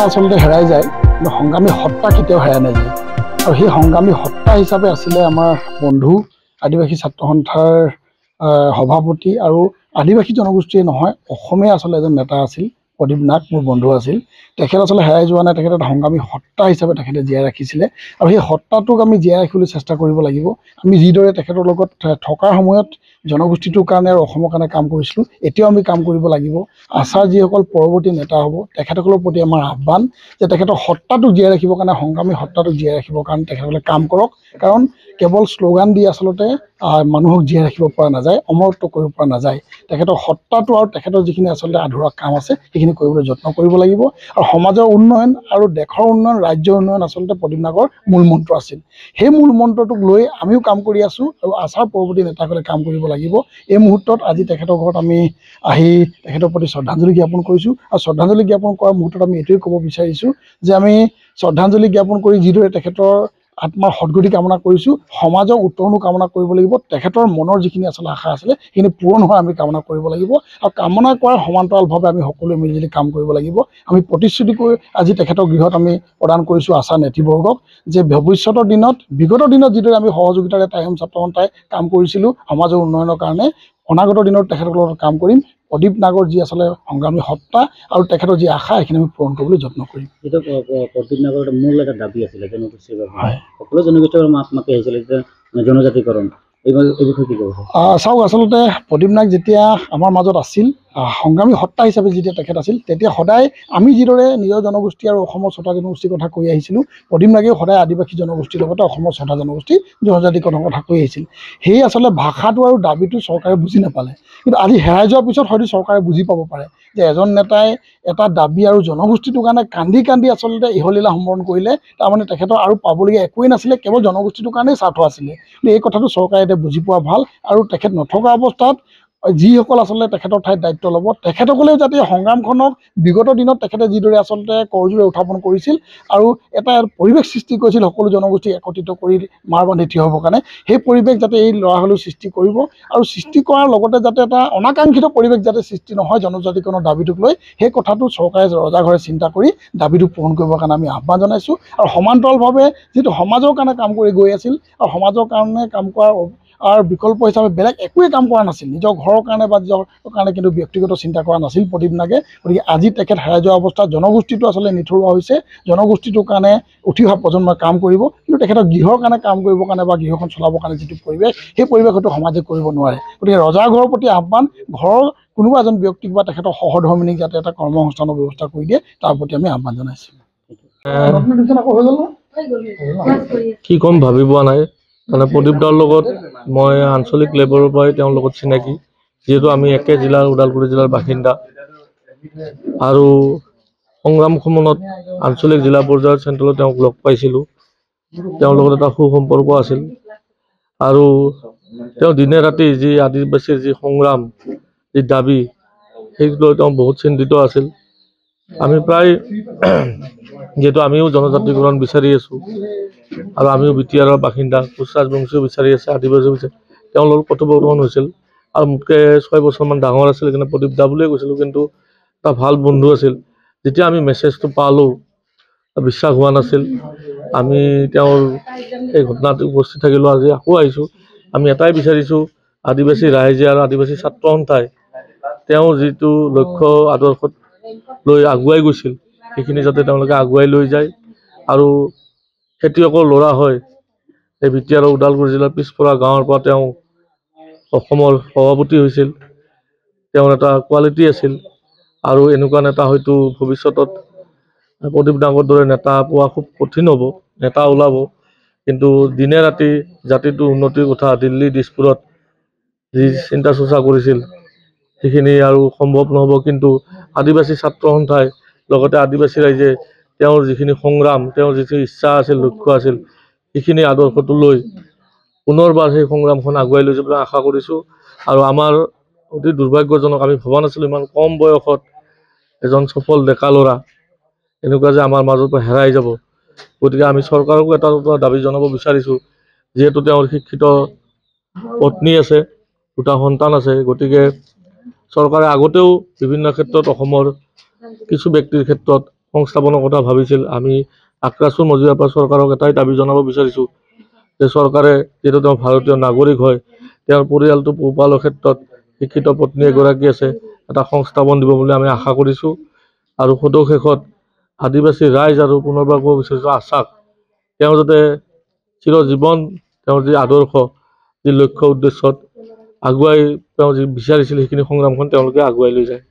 আসলে হেৰাই যায় কিন্তু সংগ্ৰামী সত্তা কেতিয়াও হেৰাই নাযায় আৰু সেই সংগ্ৰামী সত্তা হিচাপে আছিলে আমাৰ বন্ধু আদিবাসী ছাত্ৰ সন্থাৰ সভাপতি আৰু আদিবাসী জনগোষ্ঠীয়ে নহয় অসমীয়া আসলে এজন নেতা আছিল প্ৰদীপ নাগ মোৰ বন্ধু আছিল তেখেত আসলে হেৰাই যোৱা নাই তেখেত সংগ্ৰামী সত্তা হিচাপে তেখেতে জীয়াই ৰাখিছিলে আৰু সেই সত্তাটোক আমি জীয়াই ৰাখিবলৈ চেষ্টা কৰিব লাগিব আমি যিদৰে তেখেতৰ লগত থকাৰ সময়ত জনগোষ্ঠীটোৰ কাৰণে আৰু অসমৰ কাৰণে কাম কৰিছিলোঁ এতিয়াও আমি কাম কৰিব লাগিব আশা যিসকল পৰৱৰ্তী নেতা হ'ব তেখেতসকলৰ প্ৰতি আমাৰ আহ্বান যে তেখেতৰ সত্তাটোক জীয়াই ৰাখিবৰ কাৰণে সংগ্ৰামী সত্তাটোক জীয়াই ৰাখিবৰ কাৰণে তেখেতসকলে কাম কৰক কাৰণ কেৱল শ্লোগান দি আচলতে মানুহক জীয়াই ৰাখিব পৰা নাযায় অমৰত্ব কৰিব পৰা নাযায় তেখেতৰ সত্তাটো আৰু তেখেতৰ যিখিনি আচলতে আধৰুৱা কাম আছে সেইখিনি কৰিবলৈ যত্ন কৰিব লাগিব আৰু সমাজৰ উন্নয়ন আৰু দেশৰ উন্নয়ন ৰাজ্যৰ উন্নয়ন আচলতে প্ৰদীপ নাগৰ মূল মন্ত্ৰ আছিল সেই মূল মন্ত্ৰটোক লৈ আমিও কাম কৰি আছোঁ আৰু আশাৰ পৰৱৰ্তী নেতাসকলে কাম কৰিব লাগিব এই মুহূৰ্তত আজি তেখেতৰ ঘৰত আমি আহি তেখেতৰ প্ৰতি শ্ৰদ্ধাঞ্জলি জ্ঞাপন কৰিছোঁ আৰু শ্ৰদ্ধাঞ্জলি জ্ঞাপন কৰাৰ মুহূৰ্তত আমি এইটোৱে ক'ব বিচাৰিছোঁ যে আমি শ্ৰদ্ধাঞ্জলি জ্ঞাপন কৰি যিদৰে তেখেতৰ আত্মাৰ সদগতি কামনা কৰিছোঁ সমাজৰ উত্তৰণো কামনা কৰিব লাগিব তেখেতৰ মনৰ যিখিনি আচলতে আশা আছিলে সেইখিনি পূৰণ হোৱা আমি কামনা কৰিব লাগিব আৰু কামনা কৰাৰ সমান্তৰালভাৱে আমি সকলোৱে মিলিজুলি কাম কৰিব লাগিব আমি প্ৰতিশ্ৰুতি কৰি আজি তেখেতৰ গৃহত আমি প্ৰদান কৰিছোঁ আশা নেতৃবৰ্গক যে ভৱিষ্যতৰ দিনত বিগত দিনত যিদৰে আমি সহযোগিতাৰে টাইম ছাত্ৰ সন্থাই কাম কৰিছিলোঁ সমাজৰ উন্নয়নৰ কাৰণে অনাগত দিনত তেখেতসকলৰ লগত কাম কৰিম প্ৰদীপ নাগৰ যি আচলতে সংগ্ৰামী সত্তা আৰু তেখেতৰ যি আশা সেইখিনি আমি পূৰণ কৰিবলৈ যত্ন কৰিম এইটো প্ৰদীপ নাগৰ মূল এটা দাবী আছিলে জনগোষ্ঠীৰ সকলো জনগোষ্ঠীৰ মাকে আহিছিলে জনজাতিকৰণ এই বিষয়ে কি ক'ব চাওক আচলতে প্ৰদীপ নাগ যেতিয়া আমাৰ মাজত আছিল সংগ্ৰামী সত্তা হিচাপে যেতিয়া তেখেত আছিল তেতিয়া সদায় আমি যিদৰে নিজৰ জনগোষ্ঠী আৰু অসমৰ ছটা জনগোষ্ঠীৰ কথা কৈ আহিছিলোঁ প্ৰদীপ নাগেও সদায় আদিবাসী জনগোষ্ঠীৰ লগতে অসমৰ ছটা জনগোষ্ঠী জনজাতিকৰণৰ কথা কৈ আহিছিল সেই আচলতে ভাষাটো আৰু দাবীটো চৰকাৰে বুজি নাপালে কিন্তু আজি হেৰাই যোৱাৰ পিছত হয়তো চৰকাৰে বুজি পাব পাৰে যে এজন নেতাই এটা দাবী আৰু জনগোষ্ঠীটোৰ কাৰণে কান্দি কান্দি আচলতে ইহলীলা সম্বৰণ কৰিলে তাৰমানে তেখেতৰ আৰু পাবলগীয়া একোৱেই নাছিলে কেৱল জনগোষ্ঠীটোৰ কাৰণেই স্বাৰ্থ আছিলে কিন্তু এই কথাটো চৰকাৰে এতিয়া বুজি পোৱা ভাল আৰু তেখেত নথকা অৱস্থাত যিসকল আচলতে তেখেতৰ ঠাইত দায়িত্ব ল'ব তেখেতসকলেও যাতে সংগ্ৰামখনক বিগত দিনত তেখেতে যিদৰে আচলতে কৰজোৰে উত্থাপন কৰিছিল আৰু এটা পৰিৱেশ সৃষ্টি কৰিছিল সকলো জনগোষ্ঠীক একত্ৰিত কৰি মাৰ বান্ধি থিয় হ'বৰ কাৰণে সেই পৰিৱেশ যাতে এই ল'ৰাসকলেও সৃষ্টি কৰিব আৰু সৃষ্টি কৰাৰ লগতে যাতে এটা অনাকাংক্ষিত পৰিৱেশ যাতে সৃষ্টি নহয় জনজাতিকৰণৰ দাবীটোক লৈ সেই কথাটো চৰকাৰে ৰজাঘৰে চিন্তা কৰি দাবীটো পূৰণ কৰিবৰ কাৰণে আমি আহ্বান জনাইছোঁ আৰু সমান্তৰালভাৱে যিটো সমাজৰ কাৰণে কাম কৰি গৈ আছিল আৰু সমাজৰ কাৰণে কাম কৰাৰ আৰু বিকল্প হিচাপে বেলেগ একোৱেই কাম কৰা নাছিল নিজৰ ঘৰৰ কাৰণে বা নিজৰ কাৰণে কিন্তু ব্যক্তিগত চিন্তা কৰা নাছিল প্ৰদীপ নাগে গতিকে আজি তেখেত হেৰাই যোৱা অৱস্থাত জনগোষ্ঠীটো আচলতে নিথৰুৱা হৈছে জনগোষ্ঠীটোৰ কাৰণে উঠি অহা প্ৰজন্মই কাম কৰিব কিন্তু তেখেতৰ গৃহৰ কাৰণে কাম কৰিবৰ কাৰণে বা গৃহখন চলাবৰ কাৰণে যিটো পৰিৱেশ সেই পৰিৱেশ হয়তো সমাজে কৰিব নোৱাৰে গতিকে ৰজাৰ ঘৰৰ প্ৰতি আহ্বান ঘৰৰ কোনোবা এজন ব্যক্তিক বা তেখেতৰ সহধৰ্মিনীক যাতে এটা কৰ্মসংস্থানৰ ব্যৱস্থা কৰি দিয়ে তাৰ প্ৰতি আমি আহ্বান জনাইছোঁ কি ক'ম ভাবি পোৱা নাই মানে প্ৰদীপ দাৰ লগত মই আঞ্চলিক লেভেলৰ পৰাই তেওঁৰ লগত চিনাকি যিহেতু আমি একে জিলাৰ ওদালগুৰি জিলাৰ বাসিন্দা আৰু সংগ্ৰাম সময়ত আঞ্চলিক জিলা পৰ্যায়ৰ চেণ্ট্ৰেলত তেওঁক লগ পাইছিলোঁ তেওঁৰ লগত এটা সুসম্পৰ্ক আছিল আৰু তেওঁ দিনে ৰাতি যি আদিবাসীৰ যি সংগ্ৰাম যি দাবী সেইটো লৈ তেওঁ বহুত চিন্তিত আছিল আমি প্ৰায় যেহেতু আমিও জনজাতিকৰণ বিচাৰি আছোঁ আৰু আমিও বিটিআৰৰ বাসিন্দা কোচ ৰাজবংশীও বিচাৰি আছে আদিবাসীও বিচাৰি তেওঁৰ লগত কথোপকথন হৈছিল আৰু মোতকৈ 6 বছৰমান ডাঙৰ আছিল, কিন্তু প্ৰদীপ দা বুলিয়ে কৈছিলোঁ, কিন্তু এটা ভাল বন্ধু আছিল। যেতিয়া আমি মেছেজটো পালোঁ, বিশ্বাস হোৱা নাছিল। আমি তেওঁৰ এই ঘটনাত উপস্থিত থাকিলোঁ, আজি আকৌ আহিছোঁ। আমি এটাই বিচাৰিছোঁ, আদিবাসী ৰাইজে আৰু আদিবাসী ছাত্ৰ সন্থাই তেওঁৰ যিটো লক্ষ্য আদৰ্শত লৈ আগুৱাই গৈছিল, সেইখিনি যাতে তেওঁলোকে আগুৱাই লৈ যায়। আৰু খেতিয়কৰ ল'ৰা হয়, এই বিটিয়াৰ ওদালগুৰি জিলাৰ পিছপৰা গাঁৱৰ পৰা তেওঁ অসমৰ সভাপতি হৈছিল। তেওঁৰ এটা কোৱালিটি আছিল, আৰু এনেকুৱা নেতা হয়তো ভৱিষ্যতত প্ৰদীপ ডাঙৰ দৰে নেতা পোৱা খুব কঠিন হ'ব, নেতা ওলাব। কিন্তু দিনে ৰাতি জাতিটোৰ উন্নতিৰ কথা দিল্লী দিছপুৰত যি চিন্তা চৰ্চা কৰিছিল, সেইখিনি আৰু সম্ভৱ নহ'ব। কিন্তু আদিবাসী ছাত্ৰ সন্থাই লগতে আদিবাসী ৰাইজে তেওঁৰ যিখিনি সংগ্ৰাম, তেওঁৰ যিখিনি ইচ্ছা আছিল, লক্ষ্য আছিল, সেইখিনি আদৰ্শটো লৈ পুনৰবাৰ সেই সংগ্ৰামখন আগুৱাই লৈ যাবলৈ আশা কৰিছোঁ। আৰু আমাৰ অতি দুৰ্ভাগ্যজনক, আমি ভবা নাছিলোঁ ইমান কম বয়সত এজন সফল ডেকা ল'ৰা এনেকুৱা যে আমাৰ মাজৰ পৰা হেৰাই যাব। গতিকে আমি চৰকাৰকো এটা দাবী জনাব বিচাৰিছোঁ, যিহেতু তেওঁৰ শিক্ষিত পত্নী আছে, 2টা সন্তান আছে, গতিকে চৰকাৰে আগতেও বিভিন্ন ক্ষেত্ৰত অসমৰ কিছু ব্যক্তিৰ ক্ষেত্ৰত সংস্থাপনৰ কথা ভাবিছিল। আমি আক্ৰাছুৰ মজিয়াৰ পৰা চৰকাৰক এটাই দাবী জনাব বিচাৰিছোঁ যে চৰকাৰে, যিহেতু তেওঁ ভাৰতীয় নাগৰিক হয়, তেওঁৰ পৰিয়ালটো পোহপালৰ ক্ষেত্ৰত শিক্ষিত পত্নী এগৰাকী আছে, এটা সংস্থাপন দিব বুলি আমি আশা কৰিছোঁ। আৰু সদৌ আদিবাসী ৰাইজ আৰু পুনৰবাৰ ক'ব বিচাৰিছোঁ আশাক, তেওঁ যাতে চিৰজীৱন তেওঁৰ যি আদৰ্শ, যি লক্ষ্য উদ্দেশ্যত আগুৱাই তেওঁ যি বিচাৰিছিল, সেইখিনি সংগ্ৰামখন তেওঁলোকে আগুৱাই লৈ যায়।